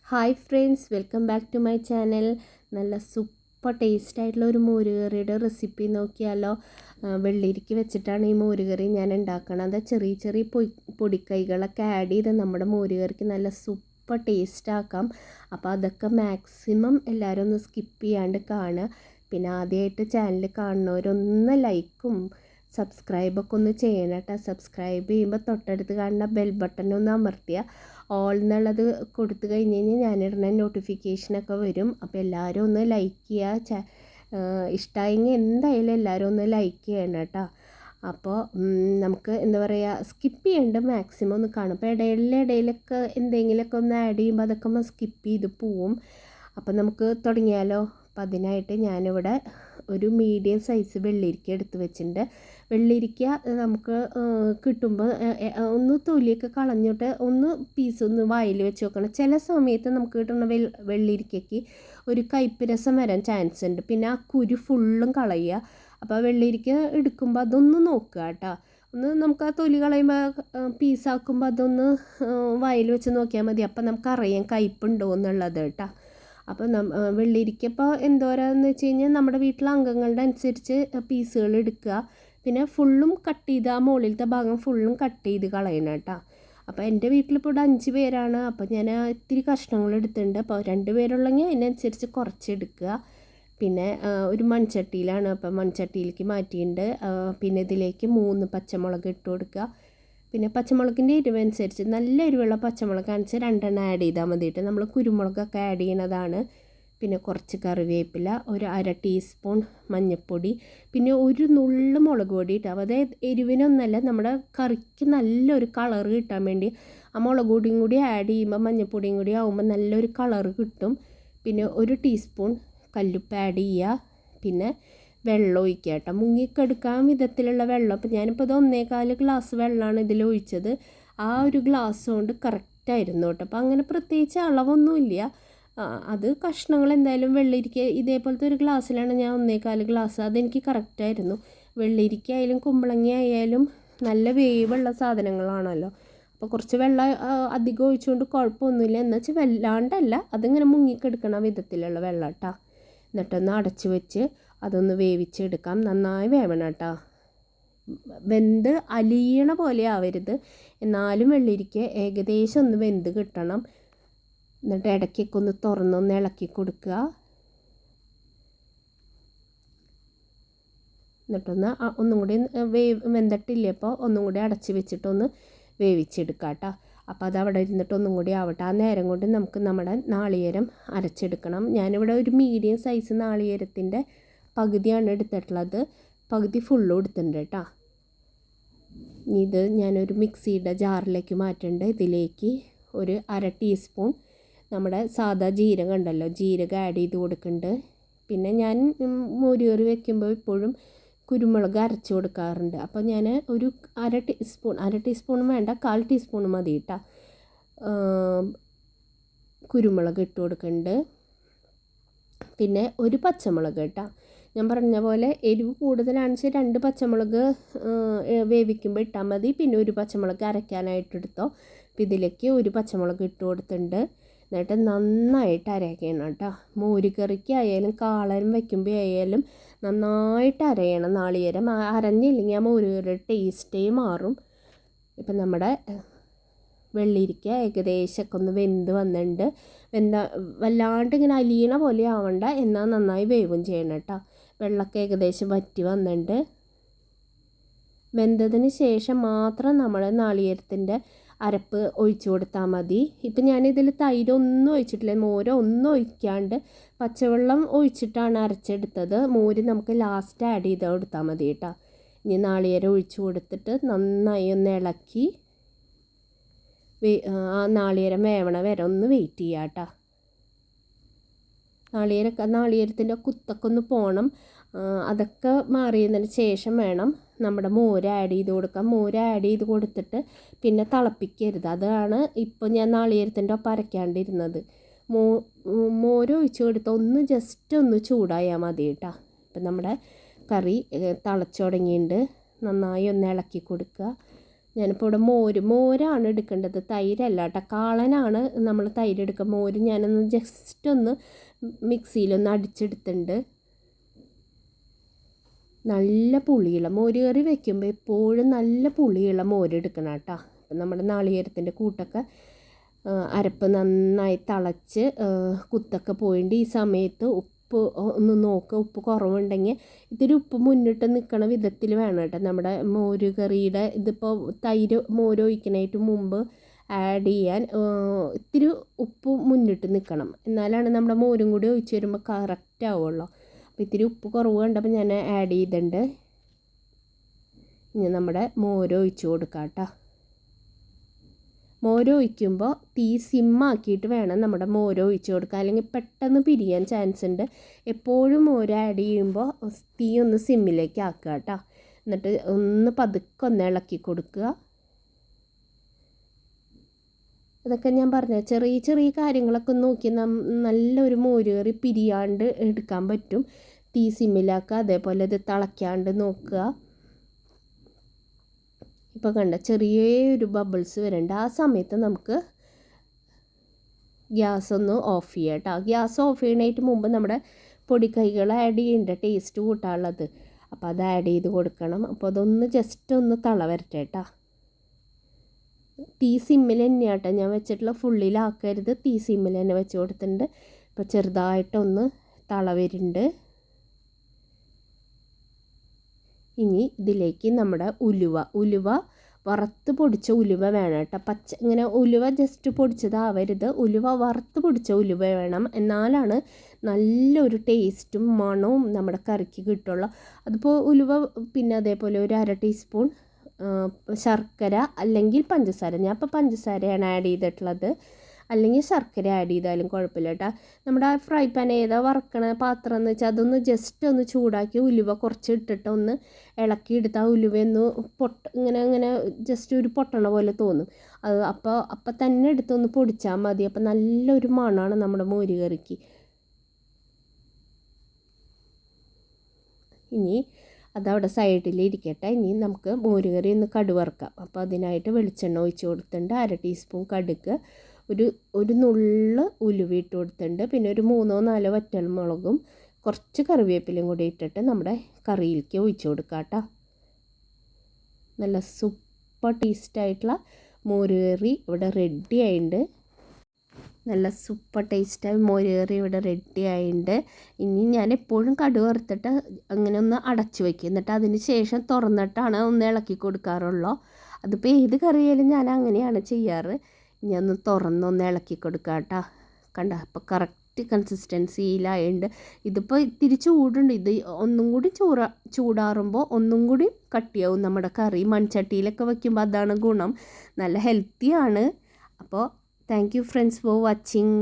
Hi friends, welcome back to my channel. നല്ല super taste ആയിട്ടുള്ള ഒരു മോരുകറിയുടെ റെസിപ്പി നോക്കിയാലോ. വെള്ളരിക്ക വെച്ചിട്ടാണ് ഈ മോരുകറി ഞാൻ ഉണ്ടാക്കണത്. ചെറിയ ചെറിയ പൊടിക്കൈകളൊക്കെ ആഡ് ചെയ്ത് നമ്മുടെ മോരുകറിക്ക് നല്ല സൂപ്പർ ടേസ്റ്റ് ആക്കാം. അപ്പോൾ അതൊക്കെ മാക്സിമം എല്ലാവരും ഒന്ന് സ്കിപ്പ് ചെയ്യാണ്ട് കാണുക. പിന്നെ ആദ്യമായിട്ട് ചാനൽ കാണുന്നവരൊന്ന് ലൈക്കും സബ്സ്ക്രൈബൊക്കെ ഒന്ന് ചെയ്യണം കേട്ടോ. സബ്സ്ക്രൈബ് ചെയ്യുമ്പോൾ തൊട്ടടുത്ത് കാണുന്ന ബെൽ ബട്ടൺ ഒന്ന് അമർത്തിയാൽ ഓൾ എന്നുള്ളത് കൊടുത്തു കഴിഞ്ഞ് കഴിഞ്ഞാൽ ഞാനിടുന്ന നോട്ടിഫിക്കേഷനൊക്കെ വരും. അപ്പോൾ എല്ലാവരും ഒന്ന് ലൈക്ക് ചെയ്യുക. ഇഷ്ടമായെങ്കിൽ എന്തായാലും എല്ലാവരും ഒന്ന് ലൈക്ക് ചെയ്യണം കേട്ടോ. അപ്പോൾ നമുക്ക് എന്താ പറയുക, സ്കിപ്പ് ചെയ്യേണ്ട മാക്സിമം ഒന്ന് കാണും. അപ്പോൾ ഇടയിലൊക്കെ എന്തെങ്കിലുമൊക്കെ ഒന്ന് ആഡ് ചെയ്യുമ്പോൾ അതൊക്കെ നമ്മൾ സ്കിപ്പ് ചെയ്ത് പോവും. അപ്പോൾ നമുക്ക് തുടങ്ങിയാലോ. അപ്പം അതിനായിട്ട് ഞാനിവിടെ ഒരു മീഡിയം സൈസ് വെള്ളരിക്ക എടുത്ത് വെച്ചിട്ടുണ്ട്. വെള്ളരിക്ക നമുക്ക് കിട്ടുമ്പോൾ ഒന്ന് തൊലിയൊക്കെ കളഞ്ഞിട്ട് ഒന്ന് പീസൊന്ന് വായിൽ വെച്ച് നോക്കണം. ചില സമയത്ത് നമുക്ക് കിട്ടുന്ന വെള്ളരിക്കയ്ക്ക് ഒരു കയ്പ്പ് രസം വരാൻ ചാൻസ് ഉണ്ട്. പിന്നെ ആ കുരു ഫുള്ളും കളയുക. അപ്പോൾ വെള്ളരിക്ക എടുക്കുമ്പോൾ അതൊന്ന് നോക്കുക കേട്ടോ. ഒന്ന് നമുക്ക് ആ തൊലി കളയുമ്പോൾ പീസാക്കുമ്പോൾ അതൊന്ന് വായിൽ വെച്ച് നോക്കിയാൽ മതി. അപ്പോൾ നമുക്കറിയാം കയ്പ്പുണ്ടോ എന്നുള്ളത് കേട്ടോ. അപ്പോൾ വെള്ളരിക്കപ്പോൾ എന്തോരാന്ന് വെച്ച് കഴിഞ്ഞാൽ നമ്മുടെ വീട്ടിലെ അംഗങ്ങളുടെ അനുസരിച്ച് പീസുകൾ എടുക്കുക. പിന്നെ ഫുള്ളും കട്ട് ചെയ്ത് ആ മുകളിലത്തെ ഭാഗം ഫുള്ളും കട്ട് ചെയ്ത് കളയണം കേട്ടോ. അപ്പോൾ എൻ്റെ വീട്ടിലിപ്പോൾ ഇവിടെ 5 പേരാണ്. അപ്പോൾ ഞാൻ ഇത്തിരി കഷ്ണങ്ങൾ എടുത്തിട്ടുണ്ട്. അപ്പോൾ 2 പേരുള്ളെങ്കിൽ അതിനനുസരിച്ച് കുറച്ച് എടുക്കുക. പിന്നെ ഒരു മൺചട്ടിയിലാണ്, അപ്പോൾ മൺചട്ടിയിലേക്ക് മാറ്റിയിട്ടുണ്ട്. പിന്നെ ഇതിലേക്ക് 3 പച്ചമുളക് ഇട്ട് കൊടുക്കുക. പിന്നെ പച്ചമുളകിൻ്റെ എരിവനുസരിച്ച് നല്ല എരിവുള്ള പച്ചമുളക് കാണിച്ച് 2 എണ്ണം ആഡ് ചെയ്താൽ മതിയിട്ട്. നമ്മൾ കുരുമുളകൊക്കെ ആഡ് ചെയ്യണതാണ്. പിന്നെ കുറച്ച് കറിവേപ്പില, ഒരു 1/2 ടീസ്പൂൺ മഞ്ഞൾപ്പൊടി, പിന്നെ ഒരു നുള്ളു മുളക് പൊടി ഇട്ടാൽ അതായത് എരിവിനൊന്നല്ല, നമ്മുടെ കറിക്ക് നല്ലൊരു കളറ് കിട്ടാൻ വേണ്ടി ആ മുളക് പൊടിയും കൂടി ആഡ് ചെയ്യുമ്പോൾ മഞ്ഞൾപ്പൊടിയും കൂടി ആകുമ്പോൾ നല്ലൊരു കളറ് കിട്ടും. പിന്നെ 1 ടീസ്പൂൺ കല്ലുപ്പ് ആഡ് ചെയ്യുക. പിന്നെ വെള്ളം ഒഴിക്കുക കേട്ടോ, മുങ്ങിക്കെടുക്കാൻ വിധത്തിലുള്ള വെള്ളം. അപ്പോൾ ഞാനിപ്പോൾ ഇത് 1.25 ഗ്ലാസ് വെള്ളമാണ് ഇതിൽ ഒഴിച്ചത്. ആ ഒരു ഗ്ലാസ് കൊണ്ട് കറക്റ്റായിരുന്നു കേട്ടോ. അപ്പോൾ അങ്ങനെ പ്രത്യേകിച്ച് അളവൊന്നുമില്ല. അത് കഷ്ണങ്ങൾ എന്തായാലും വെള്ളരിക്ക ഇതേപോലത്തെ ഒരു ഗ്ലാസ്സിലാണ് ഞാൻ 1.25 ഗ്ലാസ്. അതെനിക്ക് കറക്റ്റായിരുന്നു. വെള്ളരിക്ക ആയാലും കുമ്പളങ്ങ ആയാലും നല്ല വേവുള്ള സാധനങ്ങളാണല്ലോ. അപ്പോൾ കുറച്ച് വെള്ളം അധികം ഒഴിച്ചുകൊണ്ട് കുഴപ്പമൊന്നുമില്ല. എന്നുവെച്ചാൽ വല്ലാണ്ടല്ല, അതിങ്ങനെ മുങ്ങിക്കെടുക്കണ വിധത്തിലുള്ള വെള്ളം കേട്ടോ. എന്നിട്ടൊന്ന് അടച്ച് വെച്ച് അതൊന്ന് വേവിച്ചെടുക്കാം. നന്നായി വേവണം കേട്ടോ. വെന്ത് അലിയണ പോലെ ആവരുത്, എന്നാലും വെള്ളരിക്ക ഏകദേശം ഒന്ന് വെന്ത് കിട്ടണം. എന്നിട്ട് ഇടയ്ക്കൊക്കെ ഒന്ന് തുറന്നൊന്ന് ഇളക്കി കൊടുക്കുക. എന്നിട്ടൊന്ന് ഒന്നും കൂടി വെന്തിട്ടില്ലേ, അപ്പോൾ ഒന്നും കൂടി അടച്ച് വെച്ചിട്ടൊന്ന് വേവിച്ചെടുക്കാം കേട്ടോ. അപ്പോൾ അത് അവിടെ ഇരുന്നിട്ട് ഒന്നും കൂടി ആവട്ടെ. ആ നേരം കൊണ്ട് നമുക്ക് നമ്മുടെ നാളികേരം അരച്ചെടുക്കണം. ഞാനിവിടെ ഒരു മീഡിയം സൈസ് നാളികേരത്തിൻ്റെ പകുതിയാണ് എടുത്തിട്ടുള്ളത്. പകുതി ഫുള്ളും എടുത്തിട്ടുണ്ട് കേട്ടോ. ഇത് ഞാനൊരു മിക്സിയുടെ ജാറിലേക്ക് മാറ്റുന്നുണ്ട്. ഇതിലേക്ക് ഒരു 1/2 ടീസ്പൂൺ നമ്മുടെ സാദാ ജീരകം ഉണ്ടല്ലോ, ജീരകം ആഡ് ചെയ്ത് കൊടുക്കുന്നുണ്ട്. പിന്നെ ഞാൻ മോരുകറി വെക്കുമ്പോൾ ഇപ്പോഴും കുരുമുളക് അരച്ച് കൊടുക്കാറുണ്ട്. അപ്പോൾ ഞാൻ ഒരു 1/2 ടീസ്പൂൺ വേണ്ട, 1/4 ടീസ്പൂൺ മതി കേട്ടോ കുരുമുളക് ഇട്ട് കൊടുക്കുന്നുണ്ട്. പിന്നെ ഒരു പച്ചമുളക് കേട്ടോ. ഞാൻ പറഞ്ഞ പോലെ എരിവ് കൂടുതലാണെന്ന് വെച്ചാൽ 2 പച്ചമുളക് വേവിക്കുമ്പോൾ ഇട്ടാൽ മതി. പിന്നെ ഒരു പച്ചമുളക് അരയ്ക്കാനായിട്ട് എടുത്തോ. അപ്പോൾ ഇതിലേക്ക് ഒരു പച്ചമുളക് ഇട്ട് കൊടുത്തിട്ടുണ്ട്. എന്നിട്ട് നന്നായിട്ട് അരയ്ക്കണം കേട്ടോ. മോരുകറിക്കായാലും കാളൻ വയ്ക്കുമ്പോൾ ആയാലും നന്നായിട്ട് അരയണം നാളികേരം. അരഞ്ഞില്ലെങ്കിൽ ആ മോരുകറിയുടെ ടേസ്റ്റേ മാറും. ഇപ്പം നമ്മുടെ വെള്ളരിക്ക ഏകദേശമൊക്കെ ഒന്ന് വെന്ത് വന്നിട്ടുണ്ട്. വല്ലാണ്ട് ഇങ്ങനെ അലിയണ പോലെ ആവണ്ട, എന്നാൽ നന്നായി വേവും ചെയ്യണം കേട്ടോ. വെള്ളമൊക്കെ ഏകദേശം വറ്റി വന്നിട്ടുണ്ട്. വെന്തതിന് ശേഷം മാത്രം നമ്മൾ നാളികേരത്തിൻ്റെ അരപ്പ് ഒഴിച്ചു കൊടുത്താൽ മതി. ഇപ്പം ഞാനിതിൽ തൈരൊന്നും ഒഴിച്ചിട്ടില്ല, മോര് ഒന്നും ഒഴിക്കാണ്ട് പച്ചവെള്ളം ഒഴിച്ചിട്ടാണ് അരച്ചെടുത്തത്. മോര് നമുക്ക് ലാസ്റ്റ് ആഡ് ചെയ്ത് കൊടുത്താൽ മതി കേട്ടോ. ഇനി നാളികേരം ഒഴിച്ചു കൊടുത്തിട്ട് നന്നായി ഒന്ന് ഇളക്കി ആ നാളികേരം വേവണ വരെ ഒന്ന് വെയിറ്റ് ചെയ്യാം കേട്ടോ. നാളികേരത്തിൻ്റെ കുത്തൊക്കെ ഒന്ന് പോകണം. അതൊക്കെ മാറിയതിന് ശേഷം വേണം നമ്മുടെ മോര് ആഡ് ചെയ്ത് കൊടുക്കാം. മോര് ആഡ് ചെയ്ത് കൊടുത്തിട്ട് പിന്നെ തിളപ്പിക്കരുത്. അതാണ് ഇപ്പോൾ ഞാൻ നാളികേരത്തിൻ്റെ ഒപ്പം അരയ്ക്കാണ്ടിരുന്നത്. മോര് ഒഴിച്ച് കൊടുത്ത് ഒന്ന് ജസ്റ്റ് ഒന്ന് ചൂടായാൽ മതി കേട്ടോ. ഇപ്പം നമ്മുടെ കറി തിളച്ച് തുടങ്ങിയിട്ടുണ്ട്. നന്നായി ഒന്ന് ഇളക്കി കൊടുക്കുക. ഞാനിപ്പോൾ ഇവിടെ മോരാണ് എടുക്കേണ്ടത്, തൈരല്ല കേട്ടോ. കാളനാണ് നമ്മൾ തൈര് എടുക്കുക. മോര് ഞാനൊന്ന് ജസ്റ്റ് ഒന്ന് മിക്സിയിലൊന്ന് അടിച്ചെടുത്തിട്ടുണ്ട്. നല്ല പുളിയുള്ള മോര് കറി വെക്കുമ്പോൾ എപ്പോഴും നല്ല പുളിയുള്ള മോര് എടുക്കണം കേട്ടോ. അപ്പം നമ്മുടെ നാളികേരത്തിൻ്റെ കൂട്ടൊക്കെ അരപ്പ് നന്നായി തിളച്ച് കുത്തൊക്കെ പോയിട്ട് ഈ സമയത്ത് ഉപ്പ് ഒന്ന് നോക്കുക. ഉപ്പ് കുറവുണ്ടെങ്കിൽ ഇത്തിരി ഉപ്പ് മുന്നിട്ട് നിൽക്കണ വിധത്തിൽ വേണം കേട്ടോ നമ്മുടെ മോര് കറിയുടെ. ഇതിപ്പോൾ തൈര് മോര് ഒഴിക്കണേറ്റ് മുമ്പ് ആഡ് ചെയ്യാൻ ഇത്തിരി ഉപ്പ് മുന്നിട്ട് നിൽക്കണം, എന്നാലാണ് നമ്മുടെ മോരും കൂടി ഒഴിച്ച് വരുമ്പോൾ കറക്റ്റ് ആവുള്ളൂ. അപ്പോൾ ഇത്തിരി ഉപ്പ് കുറവ് കണ്ടപ്പോൾ ഞാൻ ആഡ് ചെയ്തിട്ടുണ്ട്. ഇനി നമ്മുടെ മോര് ഒഴിച്ച് കൊടുക്കാം കേട്ടോ. മോര് ഒഴിക്കുമ്പോൾ തീ സിമ്മാക്കിയിട്ട് വേണം നമ്മുടെ മോര് ഒഴിച്ച് കൊടുക്കുക, അല്ലെങ്കിൽ പെട്ടെന്ന് പിരിയാൻ ചാൻസ് ഉണ്ട്. എപ്പോഴും മോര് ആഡ് ചെയ്യുമ്പോൾ തീ ഒന്ന് സിമ്മിലേക്ക് ആക്കുക കേട്ടോ. എന്നിട്ട് ഒന്ന് പതുക്കെ ഒന്ന് ഇളക്കി കൊടുക്കുക. ഇതൊക്കെ ഞാൻ പറഞ്ഞ ചെറിയ ചെറിയ കാര്യങ്ങളൊക്കെ നോക്കി നല്ലൊരു മോര് കറി പിരിയാണ്ട് എടുക്കാൻ പറ്റും. തീ സിമ്മിലാക്കുക, അതേപോലെ ഇത് തിളയ്ക്കാണ്ട് നോക്കുക. ഇപ്പോൾ കണ്ട ചെറിയൊരു ബബിൾസ് വരുന്നുണ്ട്. ആ സമയത്ത് നമുക്ക് ഗ്യാസ് ഒന്ന് ഓഫ് ചെയ്യാം കേട്ടോ. ഗ്യാസ് ഓഫ് ചെയ്യണേറ്റ് മുമ്പ് നമ്മുടെ പൊടിക്കൈകൾ ആഡ് ചെയ്യേണ്ട ടേസ്റ്റ് കൂട്ടാനുള്ളത്, അപ്പോൾ അത് ആഡ് ചെയ്ത് കൊടുക്കണം. അപ്പോൾ അതൊന്ന് ജസ്റ്റ് ഒന്ന് തള വരട്ടെ കേട്ടോ. തീ സിമ്മിൽ തന്നെയാണ് കേട്ടോ ഞാൻ വെച്ചിട്ടുള്ള, ഫുള്ളിലാക്കരുത്. തീ സിമ്മിൽ തന്നെ വെച്ച് കൊടുത്തിട്ടുണ്ട്. ഇപ്പോൾ ചെറുതായിട്ടൊന്ന് തള വരുന്നുണ്ട്. ഇനി ഇതിലേക്ക് നമ്മുടെ ഉലുവ വറുത്ത് പൊടിച്ച ഉലുവ വേണം കേട്ടോ. ഇങ്ങനെ ഉലുവ ജസ്റ്റ് പൊടിച്ചതാവരുത്, ഉലുവ വറുത്ത് പൊടിച്ച ഉലുവ വേണം. എന്നാലാണ് നല്ലൊരു ടേസ്റ്റും മണവും നമ്മുടെ കറിക്ക് കിട്ടുള്ളൂ. അതിപ്പോൾ ഉലുവ, പിന്നെ അതേപോലെ ഒരു 1/2 ടീസ്പൂൺ ശർക്കര അല്ലെങ്കിൽ പഞ്ചസാര. ഞാൻ ഇപ്പോൾ പഞ്ചസാരയാണ് ആഡ് ചെയ്തിട്ടുള്ളത്, അല്ലെങ്കിൽ ശർക്കര ആഡ് ചെയ്താലും കുഴപ്പമില്ല കേട്ടോ. നമ്മുടെ ആ ഫ്രൈ പാൻ ഏതാ വറക്കണ പാത്രം എന്ന് വെച്ചാൽ അതൊന്ന് ജസ്റ്റ് ഒന്ന് ചൂടാക്കി ഉലുവ കുറച്ച് ഇട്ടിട്ട് ഒന്ന് ഇളക്കിയെടുത്ത് ആ ഉലുവയൊന്ന് ഇങ്ങനെ ജസ്റ്റ് ഒരു പൊട്ടണ പോലെ തോന്നും. അത് അപ്പോൾ തന്നെ എടുത്തൊന്ന് പൊടിച്ചാൽ മതി. അപ്പോൾ നല്ലൊരു മണമാണ് നമ്മുടെ മോര് കറിക്ക്. ഇനി അതവിടെ സൈഡിലിരിക്കട്ടെ. ഇനി നമുക്ക് മോര് കറി ഒന്ന് കടുവറക്കാം. അപ്പോൾ അതിനായിട്ട് വെളിച്ചെണ്ണ ഒഴിച്ച് കൊടുത്തിട്ടുണ്ട്. 1/2 ടീസ്പൂൺ കടുക്, ഒരു നുള്ള് ഉലുവ ഇട്ട് കൊടുത്തിട്ടുണ്ട്. പിന്നെ ഒരു 3-4 വറ്റൽമുളകും കുറച്ച് കറിവേപ്പിലയും കൂടി ഇട്ടിട്ട് നമ്മുടെ കറിയിലേക്ക് ഒഴിച്ച് കൊടുക്കാം കേട്ടോ. നല്ല സൂപ്പർ ടേസ്റ്റായിട്ടുള്ള മോര് കറി ഇവിടെ റെഡി ആയിട്ടുണ്ട്. നല്ല സൂപ്പർ ടേസ്റ്റായി മോര് കറി ഇവിടെ റെഡി ആയിട്ടുണ്ട്. ഇനി ഞാൻ എപ്പോഴും കടുക് വറുത്തിട്ട് അങ്ങനെ ഒന്ന് അടച്ചു വയ്ക്കും, എന്നിട്ട് അതിന് ശേഷം തുറന്നിട്ടാണ് ഒന്ന് ഇളക്കി കൊടുക്കാറുള്ളൂ. അതിപ്പോൾ ഏത് കറിയായാലും ഞാൻ അങ്ങനെയാണ് ചെയ്യാറ്. ഇനി ഒന്ന് തുറന്നൊന്ന് ഇളക്കി കൊടുക്കാം കേട്ടോ. കണ്ട അപ്പോൾ കറക്റ്റ് കൺസിസ്റ്റൻസിയിലായിട്ടുണ്ട്. ഇതിപ്പോൾ ഇത്തിരി ചൂടുണ്ട്. ഇത് ഒന്നും കൂടി ചൂടാറുമ്പോൾ ഒന്നും കൂടി കട്ടിയാവും നമ്മുടെ കറി. മൺചട്ടിയിലൊക്കെ വയ്ക്കുമ്പോൾ അതാണ് ഗുണം. നല്ല ഹെൽത്തിയാണ്. അപ്പോൾ thank you friends for watching.